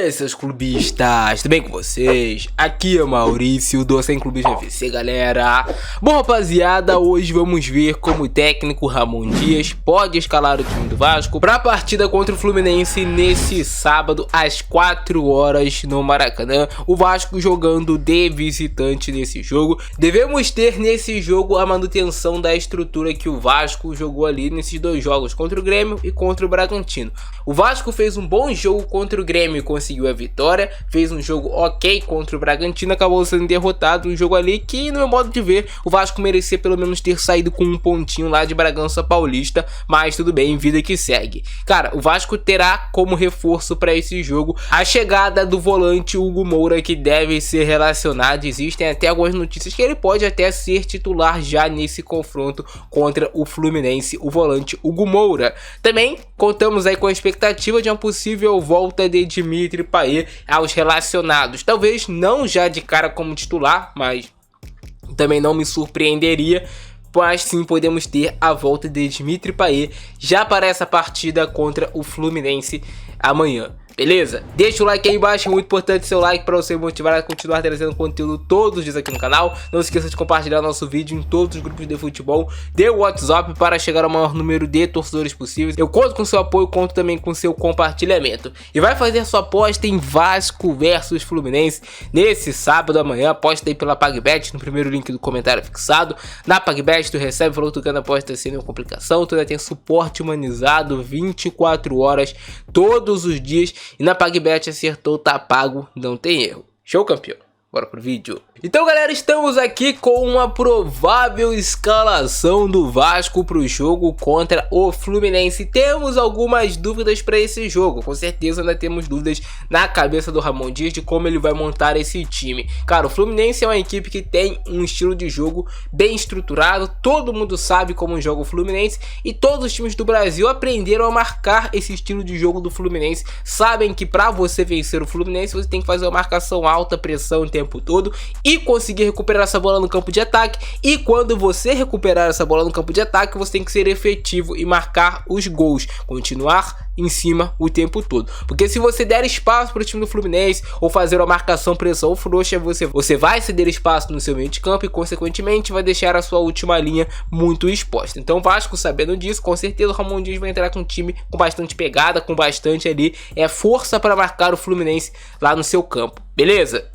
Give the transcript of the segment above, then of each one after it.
E aí, seus clubistas, tudo bem com vocês? Aqui é o Maurício do Sem Clubismo FC, galera. Bom, rapaziada, hoje vamos ver como o técnico Ramon Dias pode escalar o time do Vasco para a partida contra o Fluminense nesse sábado às 4 horas no Maracanã. O Vasco jogando de visitante nesse jogo. Devemos ter nesse jogo a manutenção da estrutura que o Vasco jogou ali nesses dois jogos, contra o Grêmio e contra o Bragantino. O Vasco fez um bom jogo contra o Grêmio, conseguiu a vitória, fez um jogo ok contra o Bragantino, acabou sendo derrotado, um jogo ali que, no meu modo de ver, o Vasco merecia pelo menos ter saído com um pontinho lá de Bragança Paulista, mas tudo bem, vida que segue. Cara, o Vasco terá como reforço para esse jogo a chegada do volante Hugo Moura, que deve ser relacionado. Existem até algumas notícias que ele pode até ser titular já nesse confronto contra o Fluminense, o volante Hugo Moura. Também contamos aí com a expectativa de uma possível volta de Dimitri Payet aos relacionados. Talvez não já de cara como titular, mas também não me surpreenderia. Mas sim, podemos ter a volta de Dimitri Payet já para essa partida contra o Fluminense amanhã. Beleza? Deixa o like aí embaixo, é muito importante seu like para você motivar a continuar trazendo conteúdo todos os dias aqui no canal. Não se esqueça de compartilhar nosso vídeo em todos os grupos de futebol de WhatsApp para chegar ao maior número de torcedores possíveis. Eu conto com seu apoio, conto também com seu compartilhamento. E vai fazer sua aposta em Vasco versus Fluminense nesse sábado amanhã. Aposta aí pela PagBet no primeiro link do comentário fixado. Na PagBet tu recebe, falou que tu ganha aposta sem nenhuma complicação. Tu ainda tem suporte humanizado 24 horas todos os dias. E na PagBet acertou, tá pago, não tem erro. Show, campeão? Bora pro vídeo. Então, galera, estamos aqui com uma provável escalação do Vasco para o jogo contra o Fluminense. Temos algumas dúvidas para esse jogo. Com certeza ainda temos dúvidas na cabeça do Ramon Dias de como ele vai montar esse time. Cara, o Fluminense é uma equipe que tem um estilo de jogo bem estruturado. Todo mundo sabe como joga o Fluminense e todos os times do Brasil aprenderam a marcar esse estilo de jogo do Fluminense. Sabem que para você vencer o Fluminense você tem que fazer uma marcação alta, pressão o tempo todo e conseguir recuperar essa bola no campo de ataque. E quando você recuperar essa bola no campo de ataque, você tem que ser efetivo e marcar os gols, continuar em cima o tempo todo. Porque se você der espaço para o time do Fluminense ou fazer uma marcação pressão frouxa, você vai ceder espaço no seu meio de campo e consequentemente vai deixar a sua última linha muito exposta. Então o Vasco, sabendo disso, com certeza o Ramon Dias vai entrar com um time com bastante pegada, com bastante ali força para marcar o Fluminense lá no seu campo, beleza?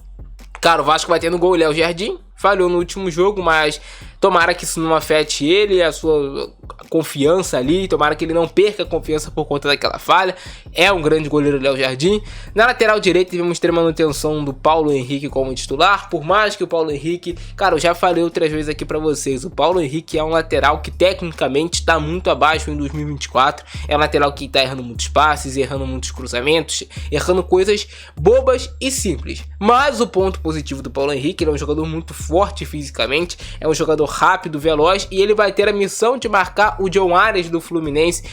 Cara, o Vasco vai tendo gol, Léo Jardim falhou no último jogo, mas tomara que isso não afete ele, a sua confiança ali, tomara que ele não perca a confiança por conta daquela falha. É um grande goleiro, Léo Jardim. Na lateral direita devemos ter manutenção do Paulo Henrique como titular, por mais que o Paulo Henrique, cara, eu já falei outras vezes aqui pra vocês, o Paulo Henrique é um lateral que tecnicamente está muito abaixo em 2024, é um lateral que está errando muitos passes, errando muitos cruzamentos, errando coisas bobas e simples. Mas o ponto positivo do Paulo Henrique, ele é um jogador muito forte fisicamente, é um jogador rápido, veloz, e ele vai ter a missão de marcar o John Arias do Fluminense,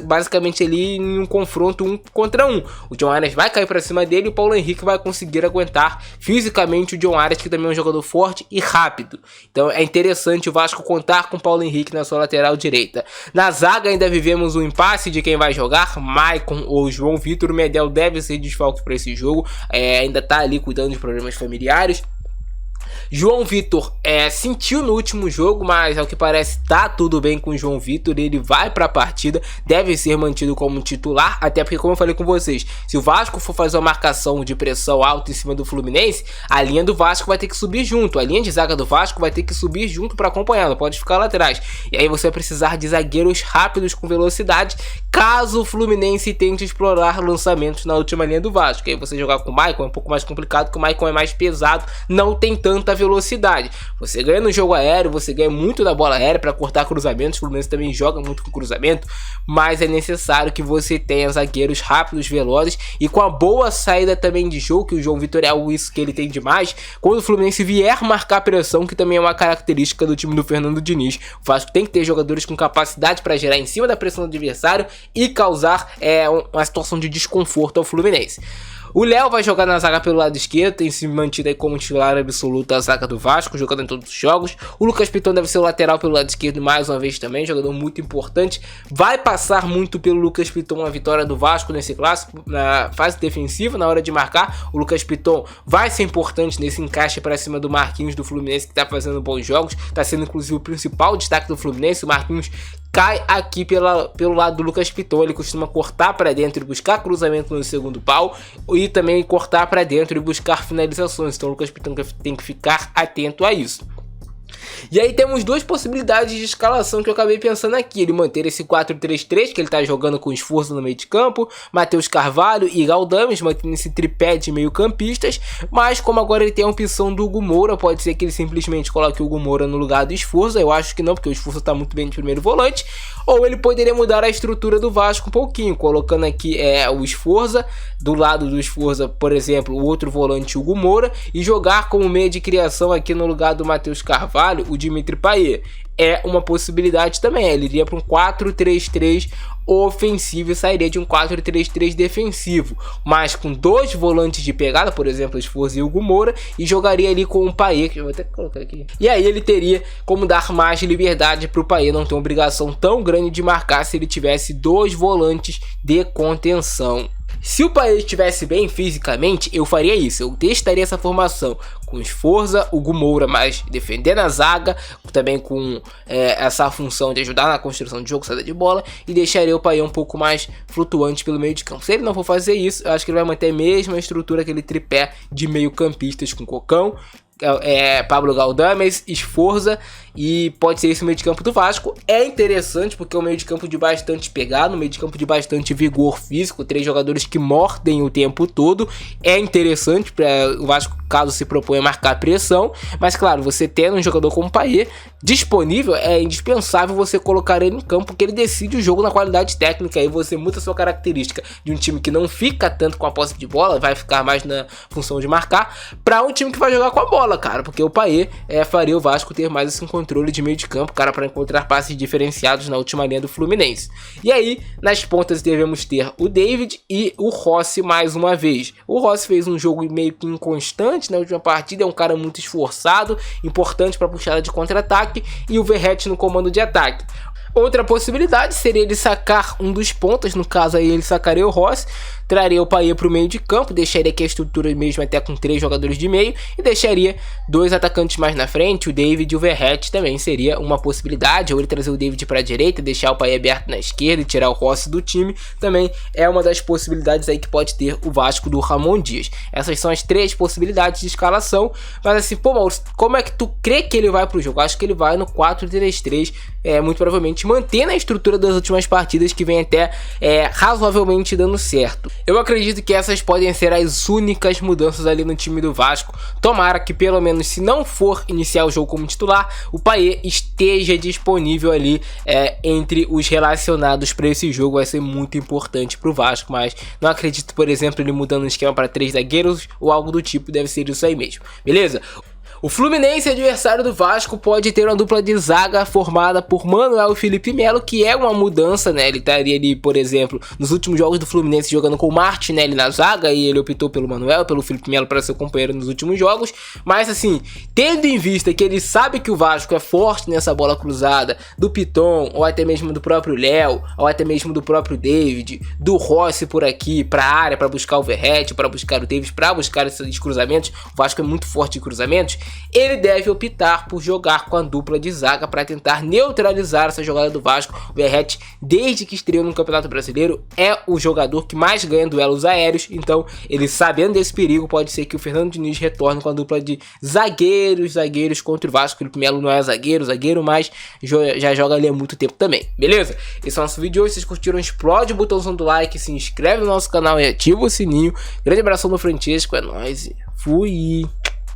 basicamente ali em um confronto 1 contra 1. O John Arias vai cair para cima dele e o Paulo Henrique vai conseguir aguentar fisicamente o John Arias, que também é um jogador forte e rápido. Então é interessante o Vasco contar com o Paulo Henrique na sua lateral direita. Na zaga ainda vivemos um impasse de quem vai jogar, Maicon ou João Vitor. O Medel deve ser desfalque para esse jogo, ainda tá ali cuidando de problemas familiares. João Vitor sentiu no último jogo, mas ao que parece tá tudo bem com o João Vitor. Ele vai para a partida, deve ser mantido como titular, até porque, como eu falei com vocês, se o Vasco for fazer uma marcação de pressão alta em cima do Fluminense, a linha do Vasco vai ter que subir junto, a linha de zaga do Vasco vai ter que subir junto para acompanhar, não pode ficar lá atrás. E aí você vai precisar de zagueiros rápidos com velocidade, caso o Fluminense tente explorar lançamentos na última linha do Vasco. E aí você jogar com o Maicon é um pouco mais complicado, porque o Maicon é mais pesado, não tem tanta velocidade. Você ganha no jogo aéreo, você ganha muito da bola aérea para cortar cruzamentos. O Fluminense também joga muito com cruzamento, mas é necessário que você tenha zagueiros rápidos, velozes e com a boa saída também de jogo, que o João Vitor é isso que ele tem demais. Quando o Fluminense vier marcar pressão, que também é uma característica do time do Fernando Diniz, o Vasco tem que ter jogadores com capacidade para gerar em cima da pressão do adversário e causar uma situação de desconforto ao Fluminense. O Léo vai jogar na zaga pelo lado esquerdo, tem se mantido aí como titular absoluto da zaga do Vasco, jogando em todos os jogos. O Lucas Piton deve ser o lateral pelo lado esquerdo mais uma vez também, jogador muito importante. Vai passar muito pelo Lucas Piton a vitória do Vasco nesse clássico, na fase defensiva, na hora de marcar. O Lucas Piton vai ser importante nesse encaixe para cima do Marquinhos do Fluminense, que tá fazendo bons jogos, tá sendo inclusive o principal destaque do Fluminense. O Marquinhos cai aqui pelo lado do Lucas Piton, ele costuma cortar para dentro e buscar cruzamento no segundo pau e também cortar para dentro e buscar finalizações, então o Lucas Piton tem que ficar atento a isso. E aí temos duas possibilidades de escalação que eu acabei pensando aqui. Ele manter esse 4-3-3 que ele tá jogando com esforço no meio de campo, Matheus Carvalho e Galdames, mantendo esse tripé de meio campistas. Mas como agora ele tem a opção do Hugo Moura, pode ser que ele simplesmente coloque o Hugo Moura no lugar do Esforço. Eu acho que não, porque o Esforço tá muito bem de primeiro volante. Ou ele poderia mudar a estrutura do Vasco um pouquinho, colocando aqui o Esforça, do lado do Esforça, por exemplo, o outro volante Hugo Moura, e jogar como meia de criação aqui no lugar do Matheus Carvalho, o Dimitri Payet. É uma possibilidade também, ele iria para um 4-3-3 ofensivo e sairia de um 4-3-3 defensivo, mas com dois volantes de pegada, por exemplo, Esforço e Hugo Moura, e jogaria ali com o Payet, que eu vou até colocar aqui. E aí ele teria como dar mais liberdade para o Payet não ter uma obrigação tão grande de marcar se ele tivesse dois volantes de contenção. Se o Payet estivesse bem fisicamente, eu faria isso. Eu testaria essa formação com Esforça, Hugo Moura mais defendendo a zaga, também com essa função de ajudar na construção de jogo, saída de bola, e deixaria o Payet um pouco mais flutuante pelo meio de campo. Se ele não for fazer isso, eu acho que ele vai manter a mesma estrutura, aquele tripé de meio campistas com Cocão, Pablo Galdames, Esforça, e pode ser esse o meio de campo do Vasco. É interessante porque é um meio de campo de bastante pegada, um meio de campo de bastante vigor físico, 3 jogadores que mordem o tempo todo. É interessante para o Vasco caso se proponha marcar pressão, mas claro, você tendo um jogador como o Payet disponível, é indispensável você colocar ele em campo, porque ele decide o jogo na qualidade técnica, e você muda a sua característica de um time que não fica tanto com a posse de bola, vai ficar mais na função de marcar, para um time que vai jogar com a bola, cara, porque o Payet faria o Vasco ter mais esse controle de meio de campo, cara, para encontrar passes diferenciados na última linha do Fluminense. E aí, nas pontas devemos ter o David e o Rossi mais uma vez. O Rossi fez um jogo meio que inconstante na última partida, é um cara muito esforçado, importante para puxada de contra-ataque, e o Verratti no comando de ataque. Outra possibilidade seria ele sacar um dos pontas, no caso aí ele sacaria o Rossi, traria o Payet para o meio de campo, deixaria aqui a estrutura mesmo até com 3 jogadores de meio, e deixaria 2 atacantes mais na frente, o David e o Verratti também seria uma possibilidade, ou ele trazer o David para a direita, deixar o Payet aberto na esquerda e tirar o Rossi do time, também é uma das possibilidades aí que pode ter o Vasco do Ramon Dias. Essas são as 3 possibilidades de escalação, mas assim, pô Maurício, como é que tu crê que ele vai para o jogo? Acho que ele vai no 4-3-3, muito provavelmente mantendo a estrutura das últimas partidas, que vem até razoavelmente dando certo. Eu acredito que essas podem ser as únicas mudanças ali no time do Vasco. Tomara que pelo menos, se não for iniciar o jogo como titular, o Payet esteja disponível ali entre os relacionados para esse jogo. Vai ser muito importante para o Vasco, mas não acredito, por exemplo, ele mudando o esquema para 3 zagueiros ou algo do tipo. Deve ser isso aí mesmo, beleza? O Fluminense, adversário do Vasco, pode ter uma dupla de zaga formada por Manuel e Felipe Melo, que é uma mudança, né? Ele estaria ali, por exemplo, nos últimos jogos do Fluminense jogando com o Martinelli na zaga, e ele optou pelo Manuel, pelo Felipe Melo para ser companheiro nos últimos jogos. Mas assim, tendo em vista que ele sabe que o Vasco é forte nessa bola cruzada do Piton, ou até mesmo do próprio Léo, ou até mesmo do próprio David, do Rossi por aqui, para a área, para buscar o Verratti, para buscar o David, para buscar esses cruzamentos, o Vasco é muito forte em cruzamentos, ele deve optar por jogar com a dupla de zaga para tentar neutralizar essa jogada do Vasco. O Verratti, desde que estreou no Campeonato Brasileiro, é o jogador que mais ganha duelos aéreos, então ele, sabendo desse perigo, pode ser que o Fernando Diniz retorne com a dupla de zagueiros contra o Vasco. O Felipe Melo não é zagueiro, mas já joga ali há muito tempo também, beleza? Esse é o nosso vídeo de hoje. Se vocês curtiram, explode o botãozão do like, se inscreve no nosso canal e ativa o sininho. Grande abração do Francesco, é nóis, fui!